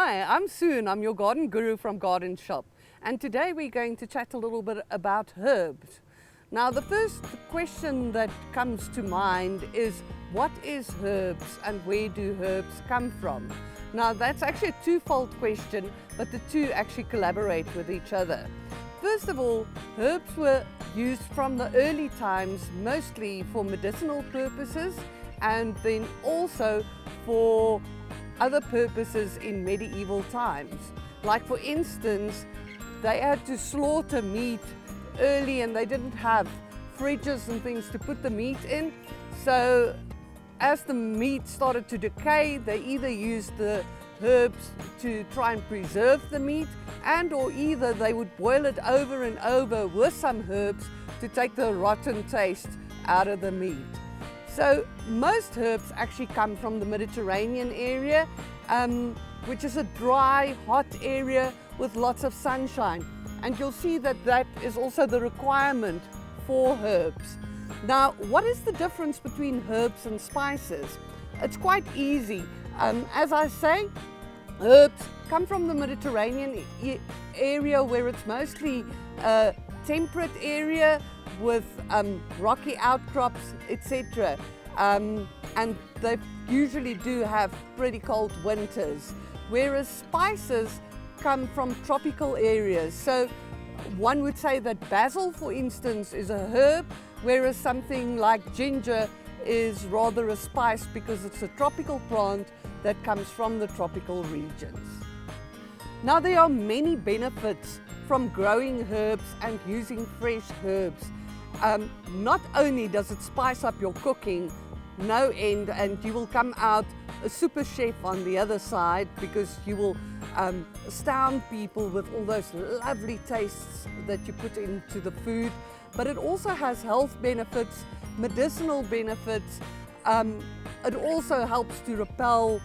Hi, I'm Sue and I'm your garden guru from GardenShop. And today we're going to chat a little bit about herbs. Now the first question that comes to mind is, what is herbs and where do herbs come from? Now that's actually a twofold question, but the two actually collaborate with each other. First of all, herbs were used from the early times mostly for medicinal purposes and then also for other purposes in medieval times. Like for instance, they had to slaughter meat early and they didn't have fridges and things to put the meat in. So as the meat started to decay, they either used the herbs to try and preserve the meat, and or either they would boil it over and over with some herbs to take the rotten taste out of the meat. So most herbs actually come from the Mediterranean area, which is a dry, hot area with lots of sunshine. And you'll see that that is also the requirement for herbs. Now, what is the difference between herbs and spices? It's quite easy. As I say, herbs come from the Mediterranean area where it's mostly a temperate area with rocky outcrops, etc. And they usually do have pretty cold winters, whereas spices come from tropical areas. So one would say that basil, for instance, is a herb, whereas something like ginger is rather a spice because it's a tropical plant that comes from the tropical regions. Now there are many benefits from growing herbs and using fresh herbs. Not only does it spice up your cooking no end, and you will come out a super chef on the other side because you will astound people with all those lovely tastes that you put into the food, but it also has health benefits, medicinal benefits. It also helps to repel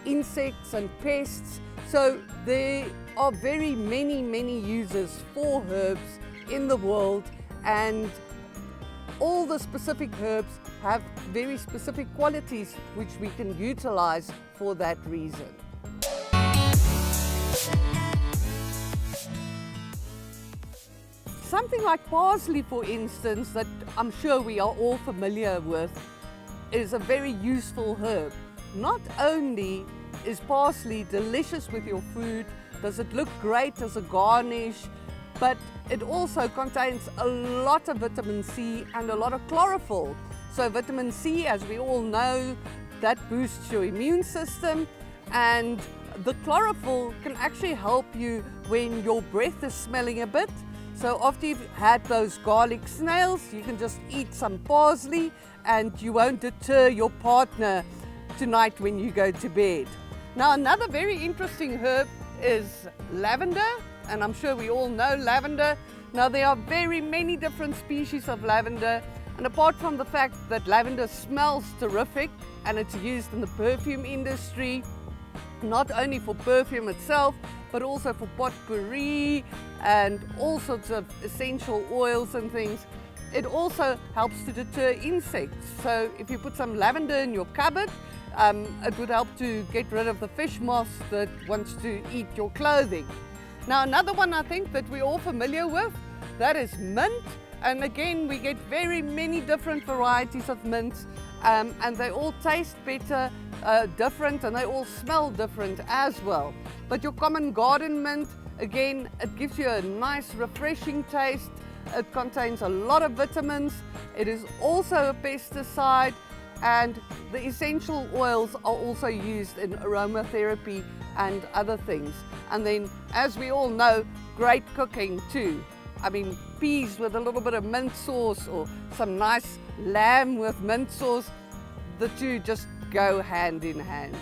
insects and pests. So there are very many uses for herbs in the world, and all the specific herbs have very specific qualities which we can utilize for that reason. Something like parsley, for instance, that I'm sure we are all familiar with, is a very useful herb. Not only is parsley delicious with your food, does it look great as a garnish, but it also contains a lot of vitamin C and a lot of chlorophyll. So vitamin C, as we all know, that boosts your immune system, and the chlorophyll can actually help you when your breath is smelling a bit. So after you've had those garlic snails, you can just eat some parsley and you won't deter your partner tonight when you go to bed. Now another very interesting herb is lavender, and I'm sure we all know lavender. Now there are very many different species of lavender, and apart from the fact that lavender smells terrific and it's used in the perfume industry, not only for perfume itself, but also for potpourri and all sorts of essential oils and things, it also helps to deter insects. So if you put some lavender in your cupboard, it would help to get rid of the fish moths that wants to eat your clothing. Now another one I think that we're all familiar with, that is mint. And again, we get very many different varieties of mints, and they all taste better, different, and they all smell different as well. But your common garden mint, again, it gives you a nice refreshing taste. It contains a lot of vitamins. It is also a pesticide, and the essential oils are also used in aromatherapy and other things. And then, as we all know, great cooking too. I mean, peas with a little bit of mint sauce or some nice lamb with mint sauce, the two just go hand in hand.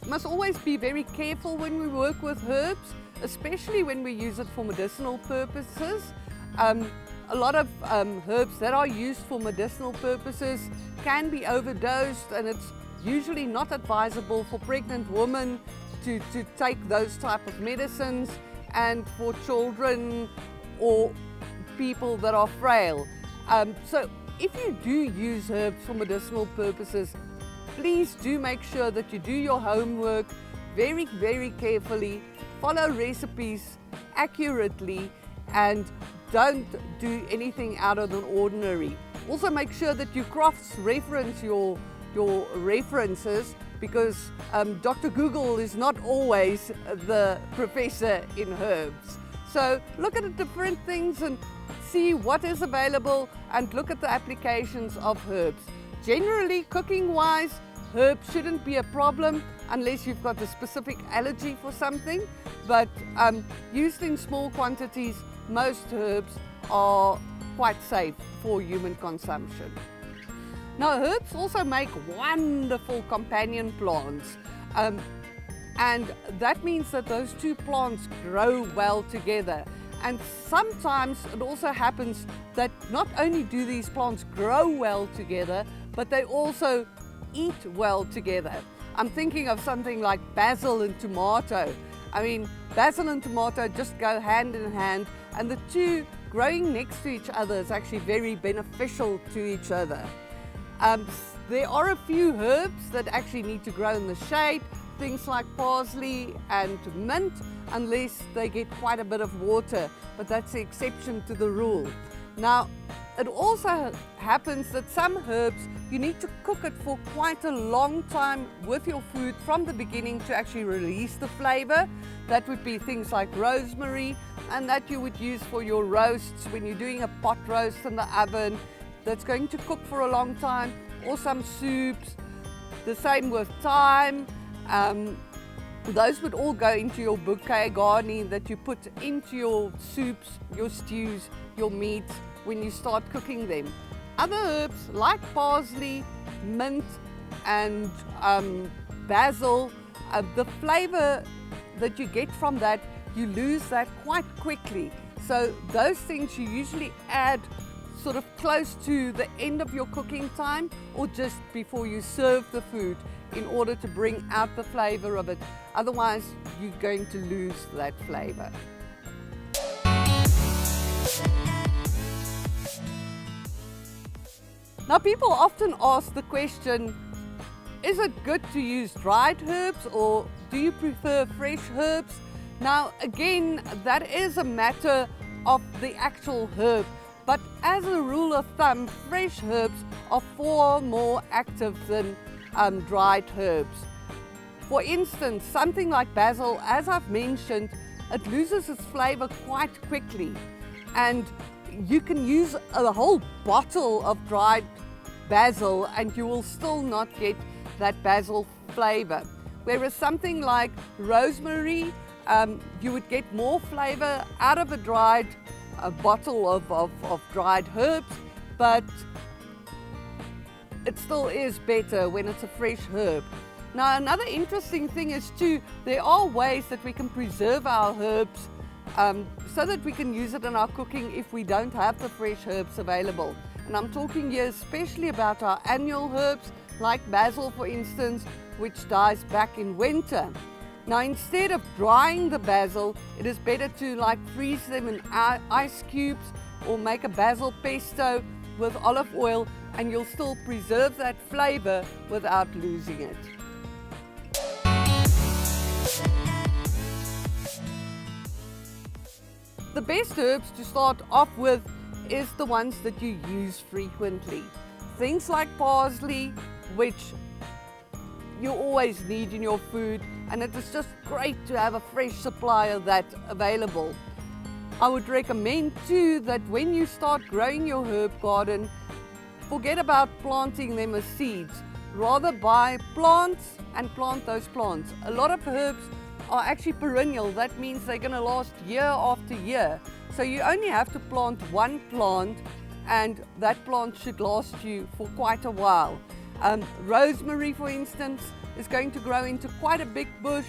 Must always be very careful when we work with herbs, especially when we use it for medicinal purposes. A lot of herbs that are used for medicinal purposes can be overdosed, and it's usually not advisable for pregnant women to take those type of medicines, and for children or people that are frail. So if you do use herbs for medicinal purposes, please do make sure that you do your homework very, very carefully, follow recipes accurately, and don't do anything out of the ordinary. Also make sure that you cross-reference your references, because Dr. Google is not always the professor in herbs. So look at the different things and see what is available, and look at the applications of herbs. Generally, cooking-wise, herbs shouldn't be a problem unless you've got a specific allergy for something, but used in small quantities, most herbs are quite safe for human consumption. Now, herbs also make wonderful companion plants, and that means that those two plants grow well together. And sometimes it also happens that not only do these plants grow well together, but they also eat well together. I'm thinking of something like basil and tomato. I mean, basil and tomato just go hand in hand, and the two growing next to each other is actually very beneficial to each other. There are a few herbs that actually need to grow in the shade, things like parsley and mint, unless they get quite a bit of water, but that's the exception to the rule. Now, it also happens that some herbs, you need to cook it for quite a long time with your food from the beginning to actually release the flavor. That would be things like rosemary, and that you would use for your roasts when you're doing a pot roast in the oven that's going to cook for a long time, or some soups. The same with thyme. Those would all go into your bouquet garni that you put into your soups, your stews, your meats when you start cooking them. Other herbs like parsley, mint, and basil, the flavor that you get from that, you lose that quite quickly. So those things you usually add sort of close to the end of your cooking time, or just before you serve the food, in order to bring out the flavor of it. Otherwise, you're going to lose that flavor. Now, people often ask the question, is it good to use dried herbs, or do you prefer fresh herbs? Now, again, that is a matter of the actual herb. But as a rule of thumb, fresh herbs are far more active than dried herbs. For instance, something like basil, as I've mentioned, it loses its flavor quite quickly. And you can use a whole bottle of dried basil and you will still not get that basil flavor. Whereas something like rosemary, you would get more flavor out of a bottle of dried herbs, but it still is better when it's a fresh herb. Now, another interesting thing is too, there are ways that we can preserve our herbs so that we can use it in our cooking if we don't have the fresh herbs available. And I'm talking here especially about our annual herbs, like basil, for instance, which dies back in winter. Now, instead of drying the basil, it is better to freeze them in ice cubes, or make a basil pesto with olive oil, and you'll still preserve that flavor without losing it. The best herbs to start off with is the ones that you use frequently. Things like parsley, which you always need in your food, and it is just great to have a fresh supply of that available. I would recommend too that when you start growing your herb garden, forget about planting them as seeds. Rather buy plants and plant those plants. A lot of herbs are actually perennial. That means they're going to last year after year. So you only have to plant one plant, and that plant should last you for quite a while. Rosemary, for instance, is going to grow into quite a big bush.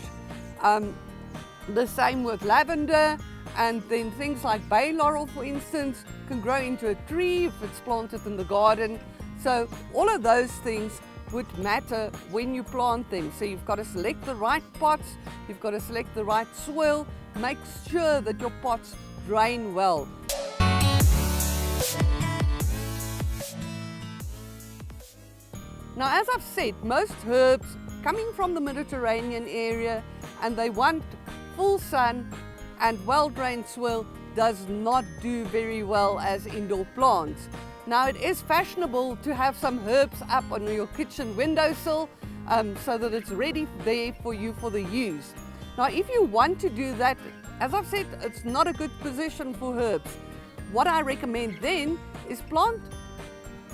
The same with lavender, and then things like bay laurel, for instance, can grow into a tree if it's planted in the garden. So all of those things would matter when you plant them. So you've got to select the right pots, you've got to select the right soil, make sure that your pots drain well. Now, as I've said, most herbs coming from the Mediterranean area, and they want full sun and well-drained soil, does not do very well as indoor plants. Now, it is fashionable to have some herbs up on your kitchen windowsill so that it's ready there for you for the use. Now, if you want to do that, as I've said, it's not a good position for herbs. What I recommend then is plant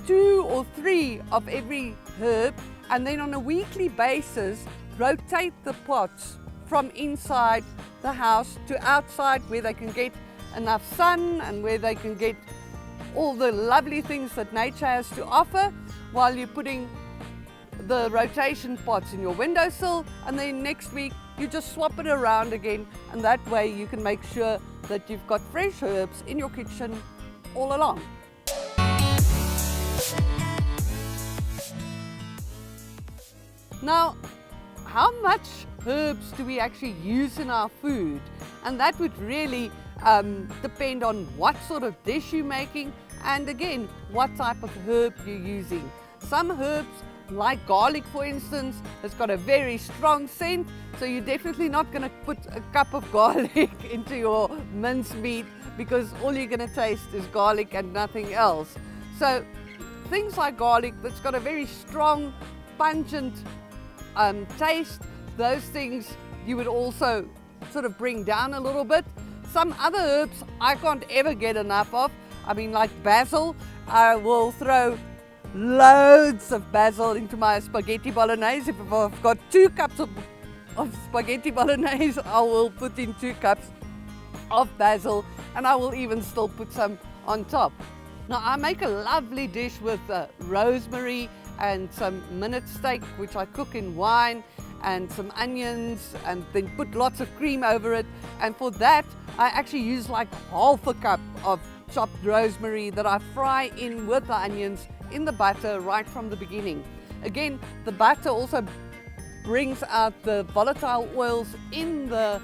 2 or 3 of every herb, and then on a weekly basis rotate the pots from inside the house to outside, where they can get enough sun and where they can get all the lovely things that nature has to offer, while you're putting the rotation pots in your windowsill, and then next week you just swap it around again, and that way you can make sure that you've got fresh herbs in your kitchen all along. Now, how much herbs do we actually use in our food? And that would really depend on what sort of dish you're making, and again, what type of herb you're using. Some herbs, like garlic for instance, has got a very strong scent, so you're definitely not going to put a cup of garlic into your mincemeat, because all you're going to taste is garlic and nothing else. So things like garlic that's got a very strong, pungent taste, those things you would also sort of bring down a little bit. Some other herbs I can't ever get enough of. I mean, like basil, I will throw loads of basil into my spaghetti bolognese. If I've got 2 cups of spaghetti bolognese, I will put in 2 cups of basil, and I will even still put some on top. Now, I make a lovely dish with rosemary and some minute steak, which I cook in wine, and some onions, and then put lots of cream over it. And for that, I actually use like half a cup of chopped rosemary that I fry in with the onions in the butter right from the beginning. Again, the butter also brings out the volatile oils in the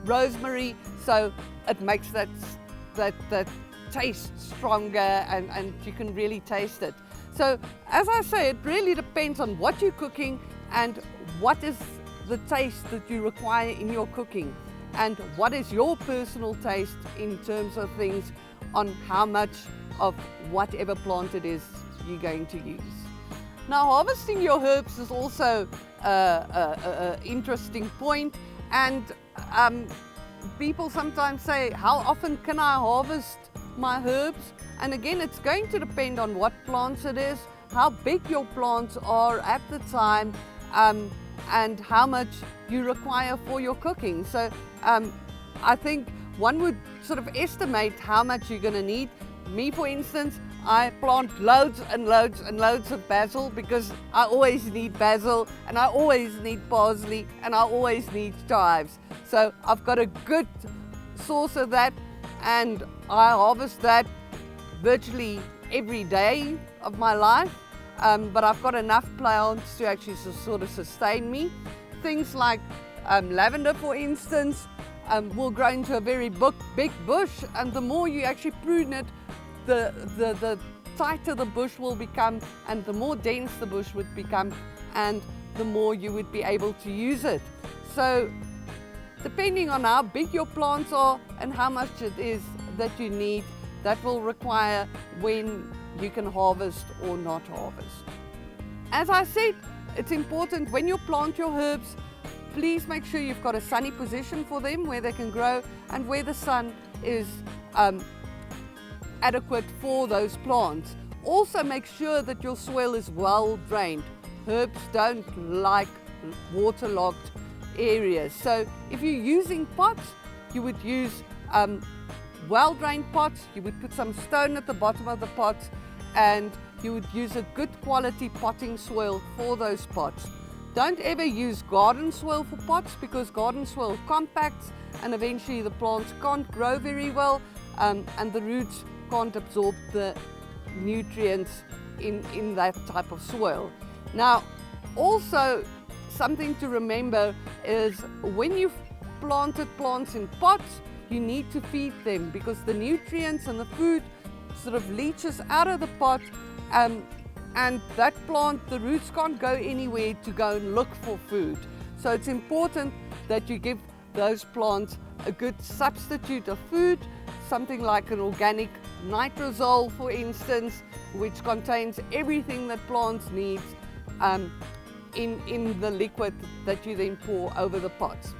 rosemary, so it makes that taste stronger, and you can really taste it. So as I say, it really depends on what you're cooking and what is the taste that you require in your cooking, and what is your personal taste in terms of things on how much of whatever plant it is you're going to use. Now, harvesting your herbs is also an interesting point, and people sometimes say, how often can I harvest my herbs? And again, it's going to depend on what plants it is, how big your plants are at the time, and how much you require for your cooking. So I think one would sort of estimate how much you're going to need. Me, for instance, I plant loads and loads and loads of basil, because I always need basil, and I always need parsley, and I always need chives. So I've got a good source of that, and I harvest that virtually every day of my life. But I've got enough plants to actually sort of sustain me. Things like lavender, for instance, will grow into a very big bush, and the more you actually prune it, the tighter the bush will become, and the more dense the bush would become, and the more you would be able to use it. So depending on how big your plants are and how much it is that you need, that will require when you can harvest or not harvest. As I said, it's important when you plant your herbs, please make sure you've got a sunny position for them where they can grow, and where the sun is adequate for those plants. Also make sure that your soil is well drained. Herbs don't like waterlogged areas. So if you're using pots, you would use well-drained pots. You would put some stone at the bottom of the pots, and you would use a good quality potting soil for those pots. Don't ever use garden soil for pots, because garden soil compacts, and eventually the plants can't grow very well, and the roots can't absorb the nutrients in that type of soil. Now, also something to remember is when you've planted plants in pots, you need to feed them, because the nutrients and the food sort of leaches out of the pot and that plant, the roots can't go anywhere to go and look for food. So it's important that you give those plants a good substitute of food, something like an organic nitrosol, for instance, which contains everything that plants need in the liquid that you then pour over the pots.